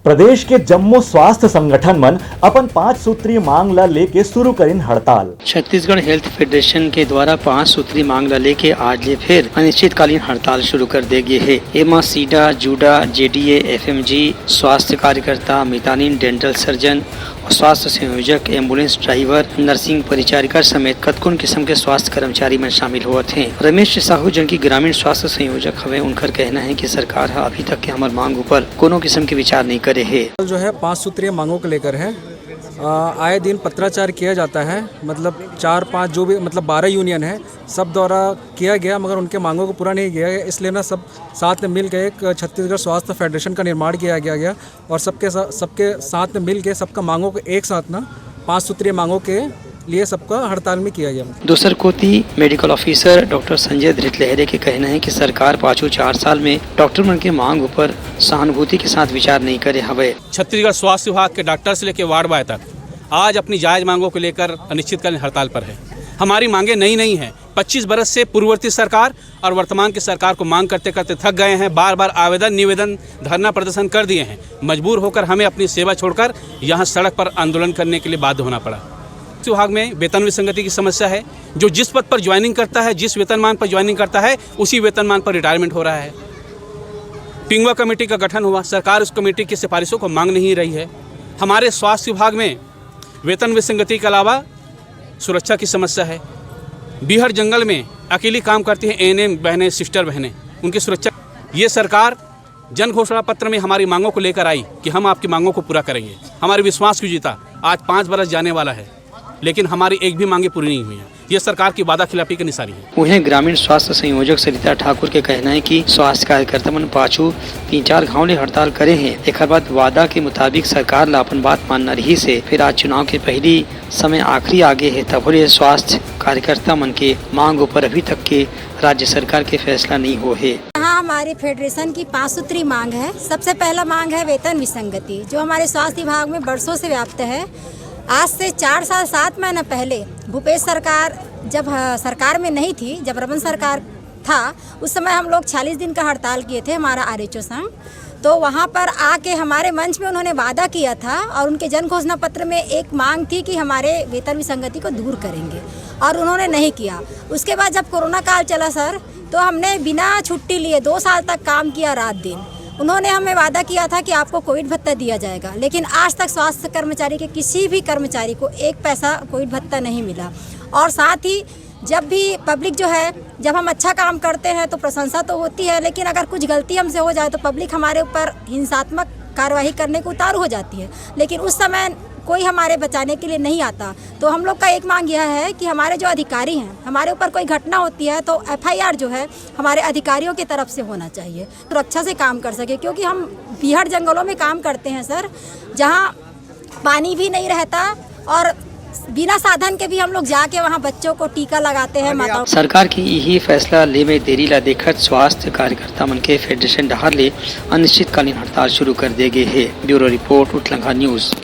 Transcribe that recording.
प्रदेश के जम्मू स्वास्थ्य संगठन मन अपन 5 सूत्रीय मांग ला लेके शुरू करीन हड़ताल। छत्तीसगढ़ हेल्थ फेडरेशन के द्वारा 5 सूत्री मांग ला लेके आज ले फिर अनिश्चितकालीन हड़ताल शुरू कर दे गए है। एमा सीडा, जूडा, जेडीए, एफएमजी, स्वास्थ्य कार्यकर्ता, मितानिन, डेंटल सर्जन और स्वास्थ्य संयोजक, एम्बुलेंस ड्राइवर, नर्सिंग परिचारिका समेत कतकुन किस्म के स्वास्थ्य कर्मचारी में शामिल हुए थे। रमेश साहू जन की ग्रामीण स्वास्थ्य संयोजक हवे, उनकर कहना है कि सरकार अभी तक के हमार मांग ऊपर कोनो किस्म के विचार नहीं करे है। जो है 5 सूत्रीय मांगों को लेकर है, आए दिन पत्राचार किया जाता है। मतलब 4-5 जो भी मतलब 12 यूनियन है सब द्वारा किया गया, मगर उनके मांगों को पूरा नहीं किया गया। इसलिए ना सब साथ में मिल के एक छत्तीसगढ़ स्वास्थ्य फेडरेशन का निर्माण किया गया और सबके साथ में मिल के सबका मांगों को एक साथ ना 5 सूत्रीय मांगों के लिए सबका हड़ताल में किया गया। दूसर कोती medical officer doctor Sanjay Dhritlahare के कहना है कि सरकार पाँचों 4 साल में डॉक्टर मन के मांग ऊपर सहानुभूति के साथ विचार नहीं करे हवे। छत्तीसगढ़ स्वास्थ्य विभाग के डॉक्टर से लेकर वार्ड बॉय तक आज अपनी जायज मांगों को लेकर अनिश्चितकालीन हड़ताल पर है। हमारी मांगे नई नहीं है। 25 बरस से पूर्ववर्ती सरकार और वर्तमान की सरकार को मांग करते करते थक गए हैं। बार बार आवेदन, निवेदन, धरना प्रदर्शन कर दिए हैं। मजबूर होकर हमें अपनी सेवा छोड़कर यहाँ सड़क पर आंदोलन करने के लिए बाध्य होना पड़ा। विभाग में वेतन विसंगति की समस्या है। जो जिस पद पर ज्वाइनिंग करता है, जिस वेतनमान पर ज्वाइनिंग करता है, उसी वेतनमान पर रिटायरमेंट हो रहा है। पिंगवा कमेटी का गठन हुआ, सरकार उस कमेटी की सिफारिशों को मांग नहीं रही है। हमारे स्वास्थ्य विभाग में वेतन विसंगति के अलावा सुरक्षा की समस्या है। बिहार जंगल में अकेली काम करती हैं एएनएम बहनें, सिस्टर बहनें, उनकी सुरक्षा। ये सरकार जन घोषणा पत्र में हमारी मांगों को लेकर आई कि हम आपकी मांगों को पूरा करेंगे। हमारे विश्वास को जीता। आज 5 बरस जाने वाला है, लेकिन हमारी एक भी मांगे पूरी नहीं हुई है। ये सरकार की वादा खिलाफी की निशानी है। वहीं ग्रामीण स्वास्थ्य संयोजक सरिता ठाकुर के कहना है कि स्वास्थ्य कार्यकर्ता मन पाछू 3-4 घाव ले हड़ताल करे हैं। एक बाद वादा के मुताबिक सरकार ला अपन बात मानना रही से फिर आज चुनाव के पहली समय आखिरी आगे है, तब स्वास्थ्य कार्यकर्ता मन के मांग ऊपर अभी तक के राज्य सरकार के फैसला नहीं हो है। यहाँ हमारे फेडरेशन की 5 सूत्री मांग है। सबसे पहला मांग है वेतन विसंगति, जो हमारे स्वास्थ्य विभाग में बरसों से व्याप्त है। आज से 4 साल 7 महीना पहले भूपेश सरकार जब सरकार में नहीं थी, जब रमन सरकार था, उस समय हम लोग 40 दिन का हड़ताल किए थे, हमारा आरएचओ संघ। तो वहाँ पर आके हमारे मंच में उन्होंने वादा किया था और उनके जन घोषणा पत्र में एक मांग थी कि हमारे वेतन विसंगति को दूर करेंगे, और उन्होंने नहीं किया। उसके बाद जब कोरोना काल चला सर, तो हमने बिना छुट्टी लिए 2 साल तक काम किया, रात दिन। उन्होंने हमें वादा किया था कि आपको कोविड भत्ता दिया जाएगा, लेकिन आज तक स्वास्थ्य कर्मचारी के किसी भी कर्मचारी को 1 पैसा कोविड भत्ता नहीं मिला। और साथ ही जब भी पब्लिक जो है, जब हम अच्छा काम करते हैं तो प्रशंसा तो होती है, लेकिन अगर कुछ गलती हमसे हो जाए तो पब्लिक हमारे ऊपर हिंसात्मक कार्रवाई करने को उतारू हो जाती है। लेकिन उस समय कोई हमारे बचाने के लिए नहीं आता। तो हम लोग का एक मांग यह है कि हमारे जो अधिकारी हैं, हमारे ऊपर कोई घटना होती है तो एफआईआर जो है हमारे अधिकारियों की तरफ से होना चाहिए, सुरक्षा से काम कर सके। क्योंकि हम बिहार जंगलों में काम करते हैं सर, जहाँ पानी भी नहीं रहता और बिना साधन के भी हम लोग जाके वहाँ बच्चों को टीका लगाते हैं। माताओं सरकार की यही फैसला ले में देरी ला देखकर स्वास्थ्य कार्यकर्ता मन के फेडरेशन डहार ले अनिश्चितकालीन हड़ताल शुरू कर दे गए है। ब्यूरो रिपोर्ट, उठलंगा न्यूज।